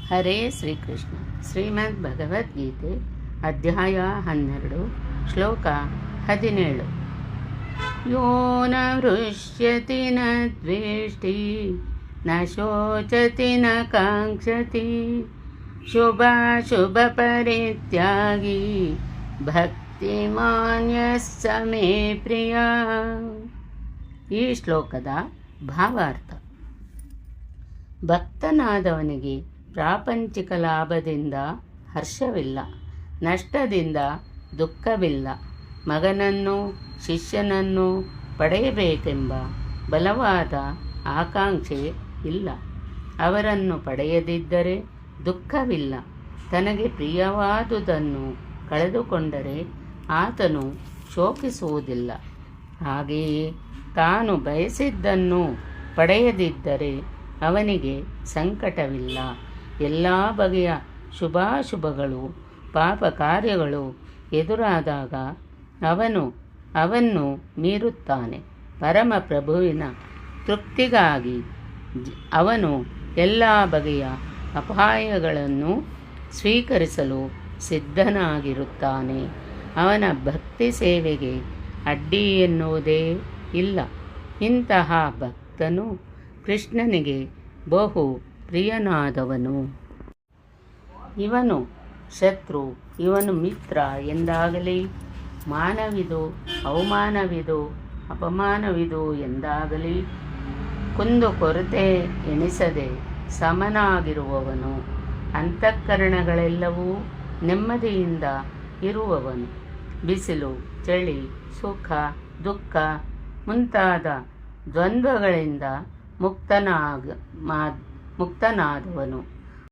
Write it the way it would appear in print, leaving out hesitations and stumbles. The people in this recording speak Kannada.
ಹರೇ ಶ್ರೀಕೃಷ್ಣ. ಶ್ರೀಮದ್ ಭಗವದ್ಗೀತೆ ಅಧ್ಯಾಯ 12 ಶ್ಲೋಕ 17. ಯೋ ನ ಹೃಷ್ಯತಿ ನ ದ್ವೇಷ್ಟಿ ನ ಶೋಚತಿ ನ ಕಾಂಕ್ಷತಿ ಶುಭಾಶುಭ ಪರಿತ್ಯಾಗಿ ಭಕ್ತಿಮಾನ್ಯಃ ಸ ಮೇ ಪ್ರಿಯ. ಈ ಶ್ಲೋಕದ ಭಾವಾರ್ಥ: ಭಕ್ತನಾದವನಿಗೆ ಪ್ರಾಪಂಚಿಕ ಲಾಭದಿಂದ ಹರ್ಷವಿಲ್ಲ, ನಷ್ಟದಿಂದ ದುಃಖವಿಲ್ಲ. ಮಗನನ್ನು ಶಿಷ್ಯನನ್ನು ಪಡೆಯಬೇಕೆಂಬ ಬಲವಾದ ಆಕಾಂಕ್ಷೆ ಇಲ್ಲ. ಅವರನ್ನು ಪಡೆಯದಿದ್ದರೆ ದುಃಖವಿಲ್ಲ. ತನಗೆ ಪ್ರಿಯವಾದುದನ್ನು ಕಳೆದುಕೊಂಡರೆ ಆತನು ಶೋಕಿಸುವುದಿಲ್ಲ. ಹಾಗೆಯೇ ತಾನು ಬಯಸಿದ್ದನ್ನು ಪಡೆಯದಿದ್ದರೆ ಅವನಿಗೆ ಸಂಕಟವಿಲ್ಲ. ಎಲ್ಲ ಬಗೆಯ ಶುಭಾಶುಭಗಳು ಪಾಪ ಕಾರ್ಯಗಳು ಎದುರಾದಾಗ ಅವನ್ನು ಮೀರುತ್ತಾನೆ. ಪರಮ ಪ್ರಭುವಿನ ತೃಪ್ತಿಗಾಗಿ ಅವನು ಎಲ್ಲ ಬಗೆಯ ಅಪಾಯಗಳನ್ನು ಸ್ವೀಕರಿಸಲು ಸಿದ್ಧನಾಗಿರುತ್ತಾನೆ. ಅವನ ಭಕ್ತಿ ಸೇವೆಗೆ ಅಡ್ಡಿ ಎನ್ನುವುದೇ ಇಲ್ಲ. ಇಂತಹ ಭಕ್ತನು ಕೃಷ್ಣನಿಗೆ ಬಹು ಪ್ರಿಯನಾದವನು. ಇವನು ಶತ್ರು, ಇವನು ಮಿತ್ರ ಎಂದಾಗಲಿ, ಮಾನವಿದು ಅವಮಾನವಿದು ಅಪಮಾನವಿದು ಎಂದಾಗಲಿ ಕುಂದುಕೊರತೆ ಎಣಿಸದೆ ಸಮನಾಗಿರುವವನು. ಅಂತಃಕರಣಗಳೆಲ್ಲವೂ ನೆಮ್ಮದಿಯಿಂದ ಇರುವವನು. ಬಿಸಿಲು, ಚಳಿ, ಸುಖ, ದುಃಖ ಮುಂತಾದ ದ್ವಂದ್ವಗಳಿಂದ ಮುಕ್ತನಾದವನು.